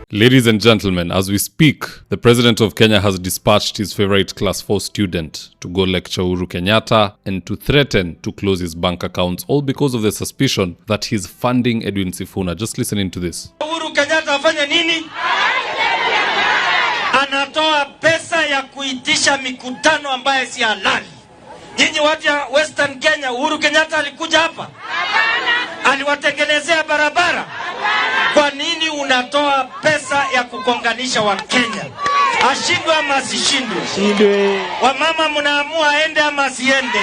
Ladies and gentlemen, as we speak, the President of Kenya has dispatched his favorite Class 4 student to go lecture Uhuru Kenyatta and to threaten to close his bank accounts, all because of the suspicion that he's funding Edwin Sifuna. Just listen into this. Uhuru Kenyatta afanya nini? Anatoa pesa ya kuitisha mikutano ambayo si halali. Nyinyi watu ya Western Kenya, Uhuru Kenyatta alikuja hapa? Aliwatengenezea barabara? Kwa nini unatoa pesa ya kukonganisha wa Kenya? Ashindwe ama asishindwe? Wamama mnaamua aende ama asiende?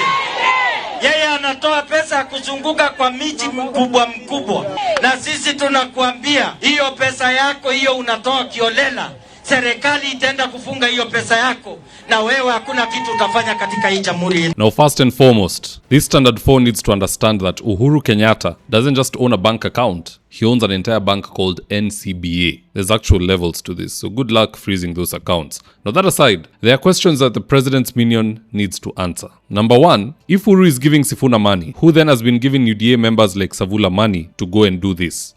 Yeye anatoa pesa ya kuzunguka kwa miji mkubwa. Na sisi tunakuambia, hiyo pesa yako hiyo unatoa kiolela. Serikali itaenda kufunga hiyo pesa yako na wewe hakuna kitu utafanya katika hii jamhuri. Now, first and foremost, this Standard 4 needs to understand that Uhuru Kenyatta doesn't just own a bank account. He owns an entire bank called NCBA. There's actual levels to this, so good luck freezing those accounts. Now, that aside, there are questions that the president's minion needs to answer. Number one, if Uhuru is giving Sifuna money, who then has been giving UDA members like Savula money to go and do this?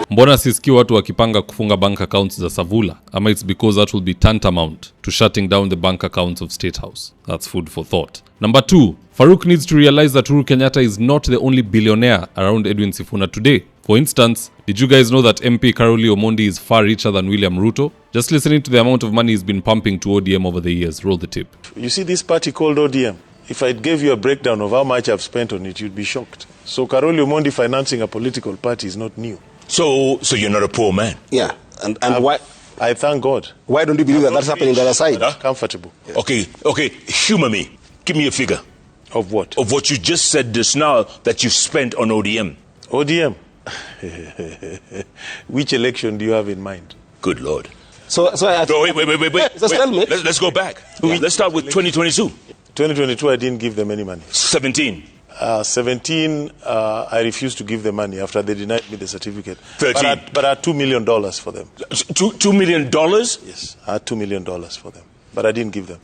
Mbona sisiki watu wakipanga kufunga bank accounts za Savula? Ama it's because that will be tantamount to shutting down the bank accounts of State House. That's food for thought. Number two, Farouk needs to realize that Uhuru Kenyatta is not the only billionaire around Edwin Sifuna today. For instance, did you guys know that MP Karoli Omondi is far richer than William Ruto? Just listening to the amount of money he's been pumping to ODM over the years. Roll the tape. You see this party called ODM? If I gave you a breakdown of how much I've spent on it, you'd be shocked. So Karoli Omondi financing a political party is not new. So you're not a poor man? Yeah. And why? I thank God. Why don't you believe that that's happening on the other side? Huh? Comfortable. Yeah. Okay. Humor me. Give me a figure. Of what? Of what you just said just now that you spent on ODM. ODM? Which election do you have in mind? Good Lord. So wait. Just tell me. Let's go back. Yeah. Let's start with 2022. 2022, I didn't give them any money. 17. 17, I refused to give them money after they denied me the certificate. 13. But I had $2 million for them. $2 million? Yes, I had $2 million for them. But I didn't give them.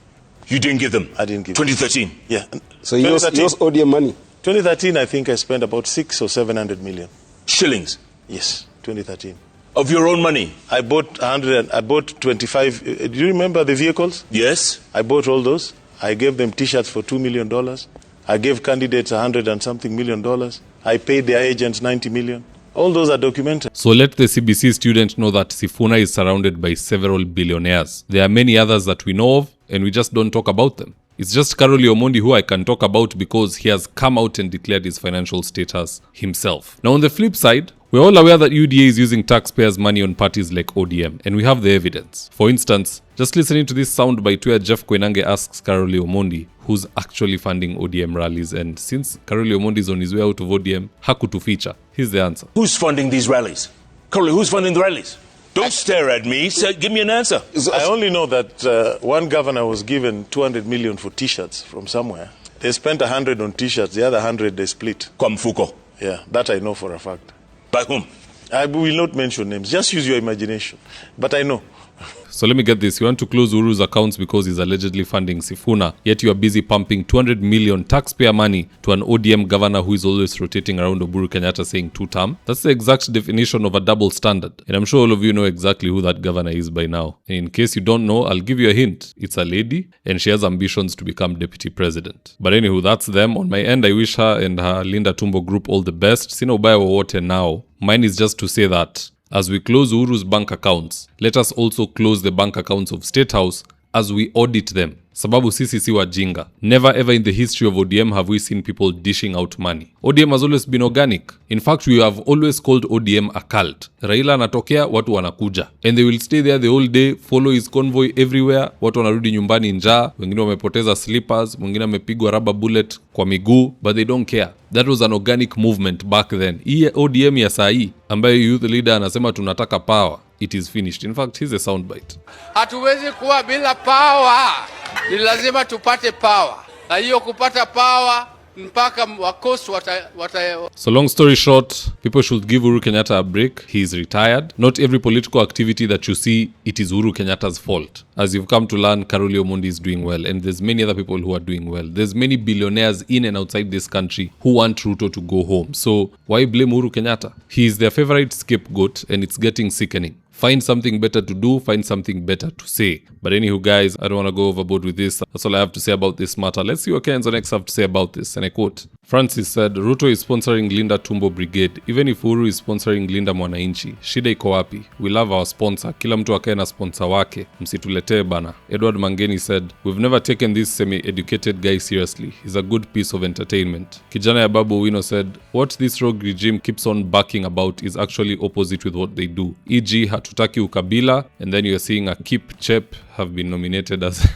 You didn't give them? I didn't give them. 2013? Yeah. So you use ODM money? 2013, I think I spent about 600 or 700 million. Shillings? Yes, 2013. Of your own money? I bought 25. Do you remember the vehicles? Yes. I bought all those. I gave them T-shirts for $2 million. I gave candidates $100 and something million. I paid their agents $90 million. All those are documented. So let the CBC student know that Sifuna is surrounded by several billionaires. There are many others that we know of, and we just don't talk about them. It's just Karoli Omondi who I can talk about because he has come out and declared his financial status himself. Now, on the flip side, we're all aware that UDA is using taxpayers' money on parties like ODM, and we have the evidence. For instance, just listening to this soundbite where Jeff Koinange asks Karoli Omondi who's actually funding ODM rallies, and since Karoli Omondi is on his way out of ODM, hakutuficha. Here's the answer. Who's funding these rallies? Karoli, who's funding the rallies? Don't stare at me. Give me an answer. I only know that one governor was given 200 million for T-shirts from somewhere. They spent 100 on T-shirts. The other 100 they split. Kwa mfuko? Yeah, that I know for a fact. By whom? I will not mention names. Just use your imagination. But I know. So let me get this. You want to close Uhuru's accounts because he's allegedly funding Sifuna, yet you are busy pumping 200 million taxpayer money to an ODM governor who is always rotating around Uhuru Kenyatta saying two-term. That's the exact definition of a double standard. And I'm sure all of you know exactly who that governor is by now. And in case you don't know, I'll give you a hint. It's a lady, and she has ambitions to become deputy president. But anywho, that's them. On my end, I wish her and her Linda Tumbo group all the best. Sina ubaya wowote now. Mine is just to say that as we close Uhuru's bank accounts, let us also close the bank accounts of State House as we audit them. Sababu sisi si wajinga. Never ever in the history of ODM have we seen people dishing out money. ODM has always been organic. In fact, we have always called ODM a cult. Raila anatokea, watu wanakuja. And they will stay there the whole day, follow his convoy everywhere. Watu wanarudi nyumbani njaa, wengine wamepoteza slippers, mwingine amepigwa rubber bullet kwa miguu, but they don't care. That was an organic movement back then. Hii ODM ya saa hii, ambayo youth leader anasema tunataka power, it is finished. In fact, here's a soundbite. Hatuwezi kuwa bila power. Ni lazima tupate power. Na hiyo kupata power mpaka wakosi So long story short, people should give Uhuru Kenyatta a break. He is retired. Not every political activity that you see, it is Uhuru Kenyatta's fault. As you've come to learn, Karoli Omondi is doing well, and there's many other people who are doing well. There's many billionaires in and outside this country who want Ruto to go home. So why blame Uhuru Kenyatta? He is their favorite scapegoat, and it's getting sickening. Find something better to do, find something better to say. But anywho, guys, I don't want to go overboard with this. That's all I have to say about this matter. Let's see what Kenyans on X have to say about this. And I quote, Francis said, Ruto is sponsoring Linda Tumbo Brigade. Even if Uhuru is sponsoring Linda Mwananchi, shida iko wapi? We love our sponsor. Kila mtu akae na sponsor wake. Msituletee bana. Edward Mangeni said, we've never taken this semi-educated guy seriously. He's a good piece of entertainment. Kijana ya Babu Owino said, what this rogue regime keeps on barking about is actually opposite with what they do. E.g., hatutaki ukabila, and then you're seeing a Kip Chep have been nominated as...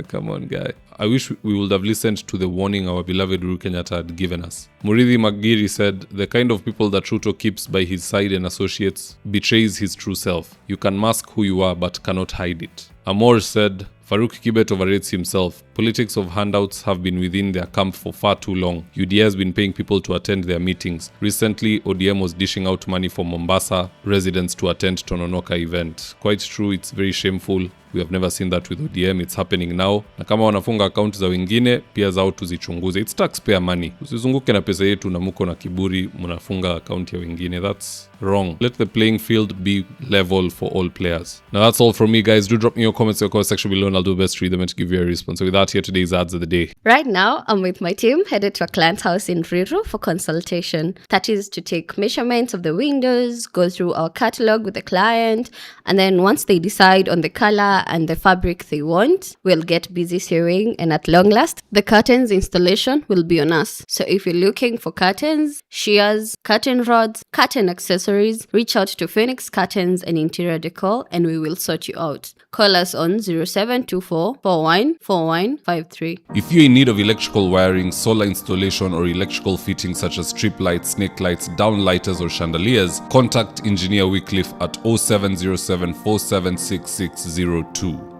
Come on, guy. I wish we would have listened to the warning our beloved Uhuru Kenyatta had given us. Murithi Magiri said, the kind of people that Ruto keeps by his side and associates betrays his true self. You can mask who you are but cannot hide it. Amor said, Farouk Kibet overrates himself. Politics of handouts have been within their camp for far too long. UDA has been paying people to attend their meetings. Recently, ODM was dishing out money for Mombasa residents to attend Tononoka event. Quite true, it's very shameful. We have never seen that with ODM. It's happening now. Na kama wanafunga account za wengine, pia zao tuzichunguze. It's taxpayer money. Usizunguke na pesa yetu na muko na kiburi munafunga account ya wengine. That's wrong. Let the playing field be level for all players. Now that's all from me, guys. Do drop me your comments in the comment section below and I'll do my best to read them and to give you a response. So with that, here today's ads of the day. Right now, I'm with my team headed to a client's house in Ruto for consultation. That is to take measurements of the windows, go through our catalog with the client, and then once they decide on the color and the fabric they want, we'll get busy sewing, and at long last, the curtains installation will be on us. So if you're looking for curtains, shears, curtain rods, curtain accessories, reach out to Phoenix Curtains and Interior Decor and we will sort you out. Call us on 0724 414153. If you're in need of electrical wiring, solar installation, or electrical fittings such as strip lights, snake lights, downlighters, or chandeliers, contact Engineer Wycliffe at 0707 476602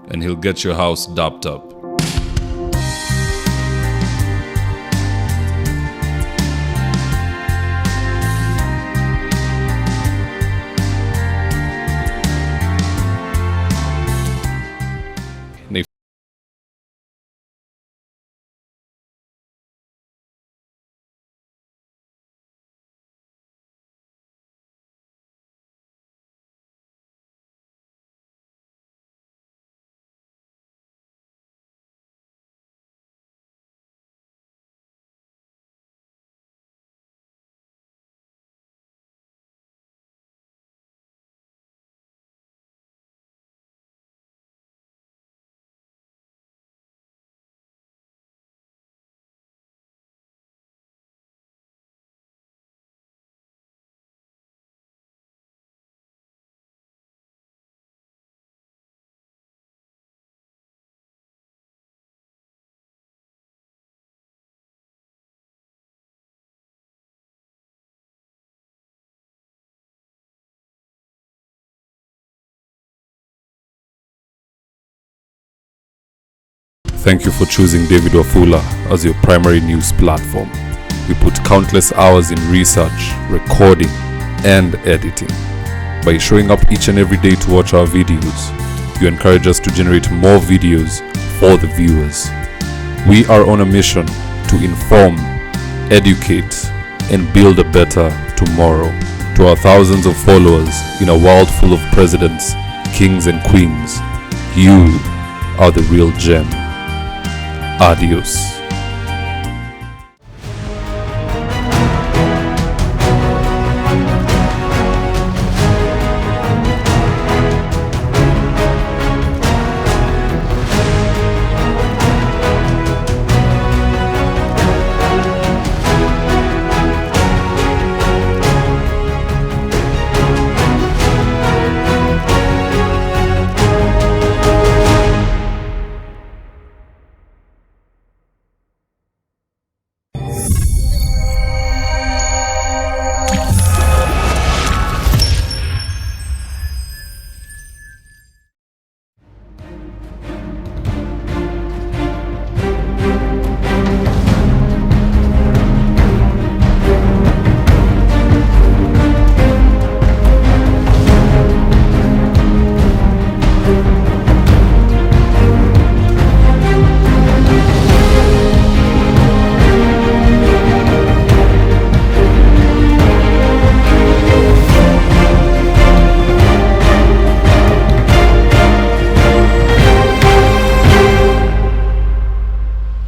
and he'll get your house dapped up. Thank you for choosing David Wafula as your primary news platform. We put countless hours in research, recording, and editing. By showing up each and every day to watch our videos, you encourage us to generate more videos for the viewers. We are on a mission to inform, educate, and build a better tomorrow. To our thousands of followers in a world full of presidents, kings, and queens, you are the real gem. Adios.